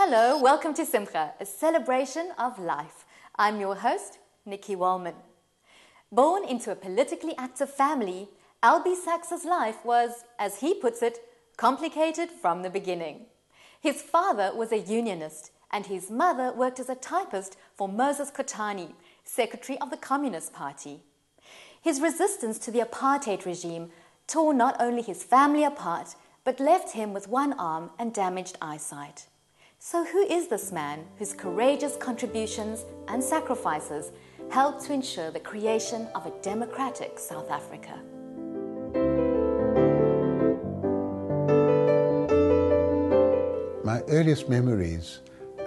Hello, welcome to Simcha, a celebration of life. I'm your host, Nikki Wallman. Born into a politically active family, Albie Sacks' life was, as he puts it, complicated from the beginning. His father was a unionist, and his mother worked as a typist for Moses Kotane, secretary of the Communist Party. His resistance to the apartheid regime tore not only his family apart, but left him with one arm and damaged eyesight. So who is this man whose courageous contributions and sacrifices helped to ensure the creation of a democratic South Africa? My earliest memories,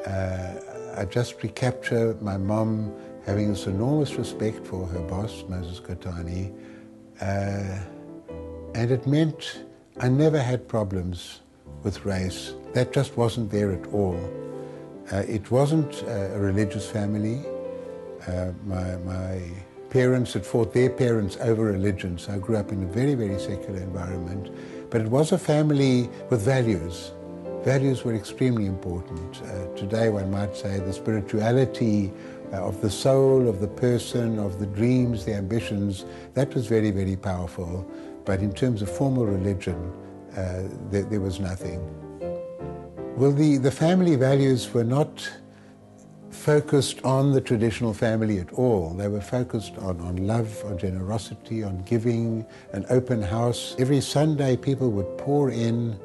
I just recapture my mom having this enormous respect for her boss, Moses Kotane, and it meant I never had problems with race. That just wasn't there at all. It wasn't a religious family. My parents had fought their parents over religion, so I grew up in a very, very secular environment. But it was a family with values. Values were extremely important. Today one might say the spirituality of the soul, of the person, of the dreams, the ambitions, that was very, very powerful. But in terms of formal religion, there was nothing. Well, the family values were not focused on the traditional family at all. They were focused on love, on generosity, on giving, an open house. Every Sunday people would pour in.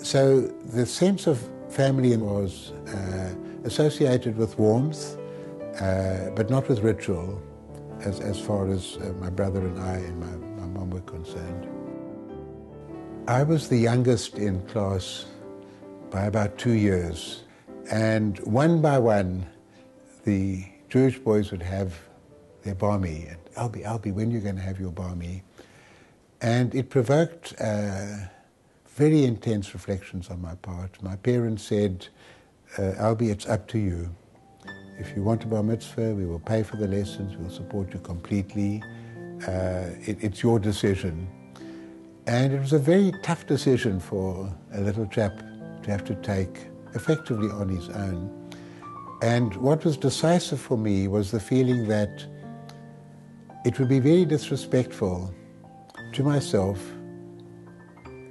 So the sense of family was associated with warmth, but not with ritual, as far as my brother and I and my mom were concerned. I was the youngest in class by about 2 years, and one by one the Jewish boys would have their bar mi, and Albie, when are you going to have your bar mi? And it provoked very intense reflections on my part. My parents said, Albie, it's up to you. If you want a bar mitzvah, we will pay for the lessons, we'll support you completely. It's your decision. And it was a very tough decision for a little chap to have to take effectively on his own. And what was decisive for me was the feeling that it would be very disrespectful to myself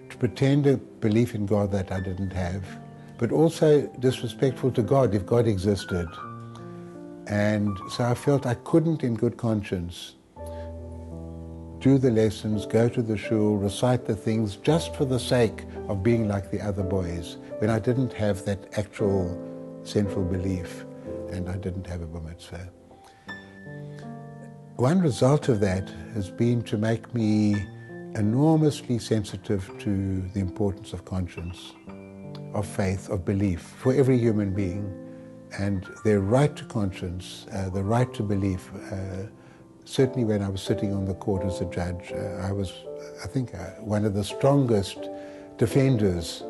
to pretend a belief in God that I didn't have, but also disrespectful to God if God existed. And so I felt I couldn't in good conscience do the lessons, go to the shul, recite the things just for the sake of being like the other boys, when I didn't have that actual central belief and I didn't have a bar mitzvah. One result of that has been to make me enormously sensitive to the importance of conscience, of faith, of belief for every human being, and their right to conscience, the right to belief. Certainly when I was sitting on the court as a judge, I was, I think, one of the strongest defenders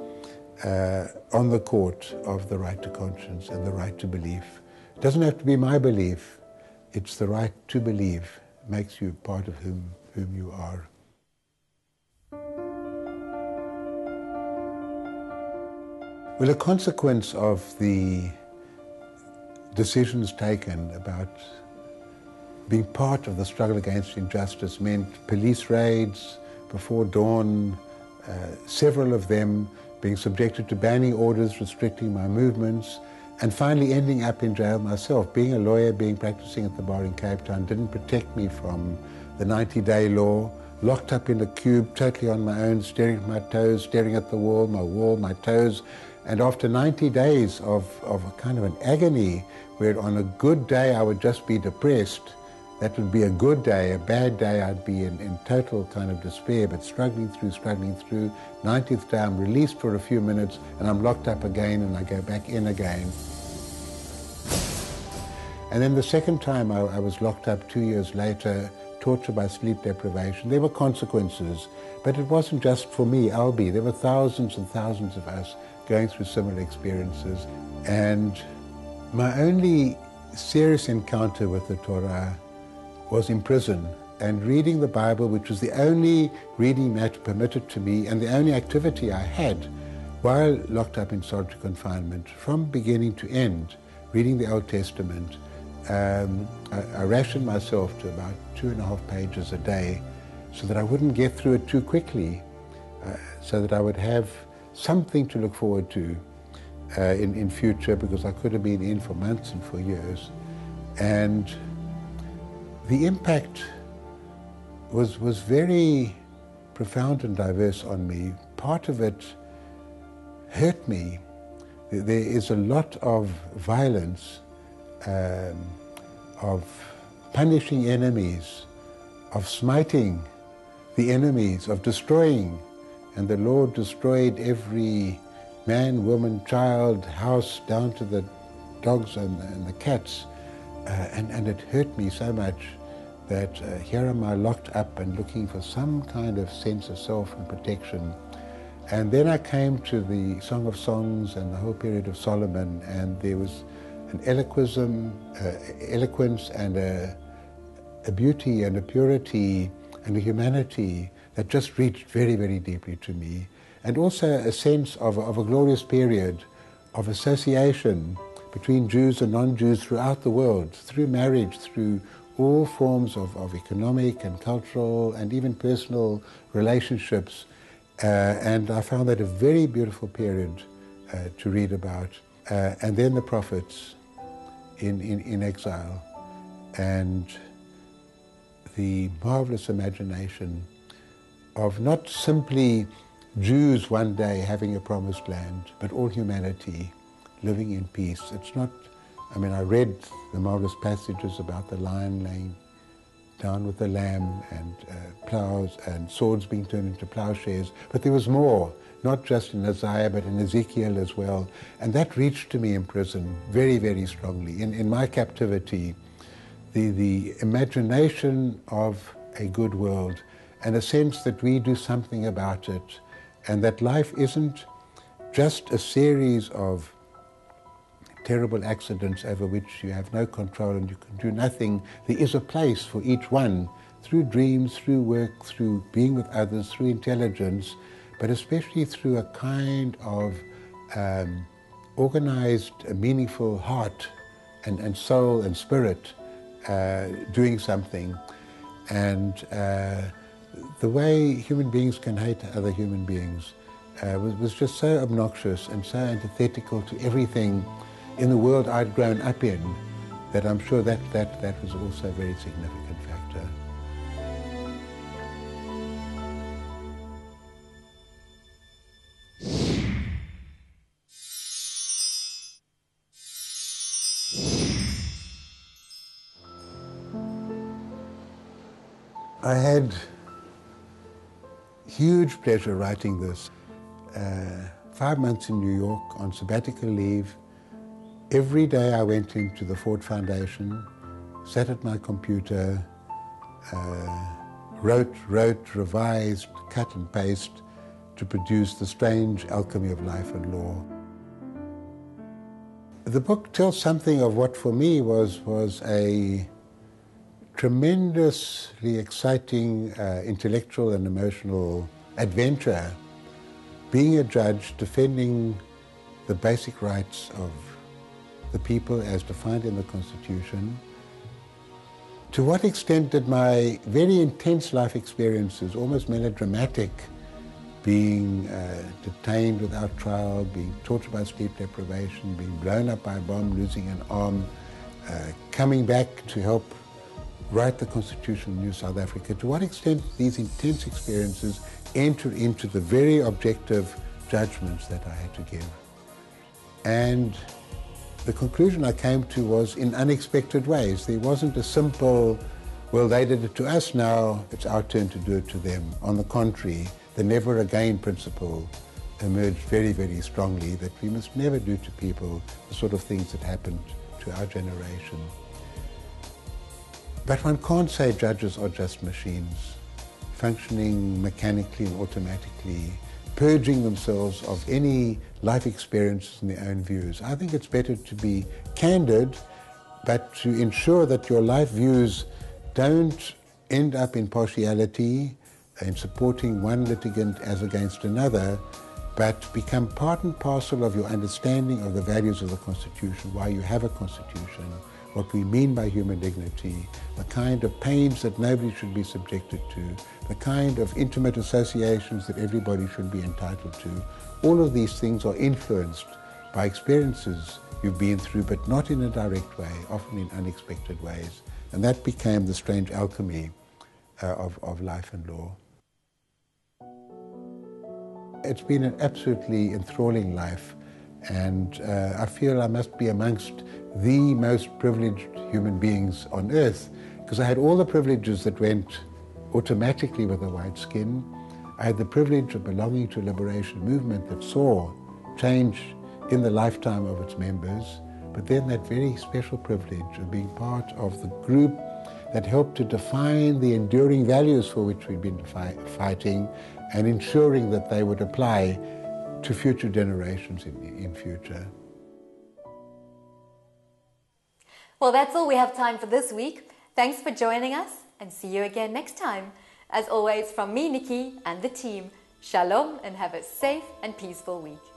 on the court of the right to conscience and the right to belief. It doesn't have to be my belief, it's the right to believe makes you part of whom you are. Well, a consequence of the decisions taken about being part of the struggle against injustice meant police raids before dawn, several of them being subjected to banning orders restricting my movements, and finally ending up in jail myself. Being a lawyer, practicing at the bar in Cape Town didn't protect me from the 90-day law. Locked up in a cube, totally on my own, staring at my toes, staring at the wall, my toes. And after 90 days of a kind of an agony, where on a good day I would just be depressed, that would be a good day. A bad day, I'd be in total kind of despair, but struggling through. 90th day, I'm released for a few minutes, and I'm locked up again, and I go back in again. And then the second time I was locked up 2 years later, tortured by sleep deprivation. There were consequences, but it wasn't just for me, Albie. There were thousands and thousands of us going through similar experiences. And my only serious encounter with the Torah was in prison, and reading the Bible, which was the only reading matter permitted to me and the only activity I had while locked up in solitary confinement, from beginning to end, reading the Old Testament, I rationed myself to about 2.5 pages a day so that I wouldn't get through it too quickly, so that I would have something to look forward to in future, because I could have been in for months and for years. And the impact was very profound and diverse on me. Part of it hurt me. There is a lot of violence, of punishing enemies, of smiting the enemies, of destroying. And the Lord destroyed every man, woman, child, house, down to the dogs and the cats. And it hurt me so much that here am I locked up and looking for some kind of sense of self and protection. And then I came to the Song of Songs and the whole period of Solomon, and there was an eloquence and a beauty and a purity and a humanity that just reached very, very deeply to me. And also a sense of a glorious period of association between Jews and non-Jews throughout the world, through marriage, through all forms of economic and cultural and even personal relationships. And I found that a very beautiful period to read about. And then the prophets in exile, and the marvelous imagination of not simply Jews one day having a promised land, but all humanity living in peace. It's not, I mean, I read the marvelous passages about the lion laying down with the lamb, and plows and swords being turned into plowshares, but there was more, not just in Isaiah, but in Ezekiel as well. And that reached to me in prison very, very strongly. In my captivity, the imagination of a good world, and a sense that we do something about it, and that life isn't just a series of terrible accidents over which you have no control and you can do nothing. There is a place for each one, through dreams, through work, through being with others, through intelligence, but especially through a kind of organized, meaningful heart and soul and spirit doing something. And the way human beings can hate other human beings was just so obnoxious and so antithetical to everything in the world I'd grown up in, that I'm sure that was also a very significant factor. I had huge pleasure writing this. 5 months in New York on sabbatical leave. Every day I went into the Ford Foundation, sat at my computer, wrote, revised, cut and paste to produce The Strange Alchemy of Life and Law. The book tells something of what for me was a tremendously exciting intellectual and emotional adventure, being a judge defending the basic rights of the people as defined in the Constitution. To what extent did my very intense life experiences, almost melodramatic, being detained without trial, being tortured by sleep deprivation, being blown up by a bomb, losing an arm, coming back to help write the Constitution of New South Africa, to what extent these intense experiences enter into the very objective judgments that I had to give. And the conclusion I came to was in unexpected ways. There wasn't a simple, well, they did it to us, now it's our turn to do it to them. On the contrary, the never again principle emerged very, very strongly, that we must never do to people the sort of things that happened to our generation. But one can't say judges are just machines, functioning mechanically and automatically, purging themselves of any life experiences and their own views. I think it's better to be candid, but to ensure that your life views don't end up in partiality, in supporting one litigant as against another, but become part and parcel of your understanding of the values of the Constitution, why you have a Constitution, what we mean by human dignity, the kind of pains that nobody should be subjected to, the kind of intimate associations that everybody should be entitled to. All of these things are influenced by experiences you've been through, but not in a direct way, often in unexpected ways. And that became the strange alchemy of life and law. It's been an absolutely enthralling life, and I feel I must be amongst the most privileged human beings on earth, because I had all the privileges that went automatically with a white skin. I had the privilege of belonging to a liberation movement that saw change in the lifetime of its members, but then that very special privilege of being part of the group that helped to define the enduring values for which we've been fighting and ensuring that they would apply to future generations in future. Well, that's all we have time for this week. Thanks for joining us, and see you again next time. As always, from me, Nikki, and the team, shalom, and have a safe and peaceful week.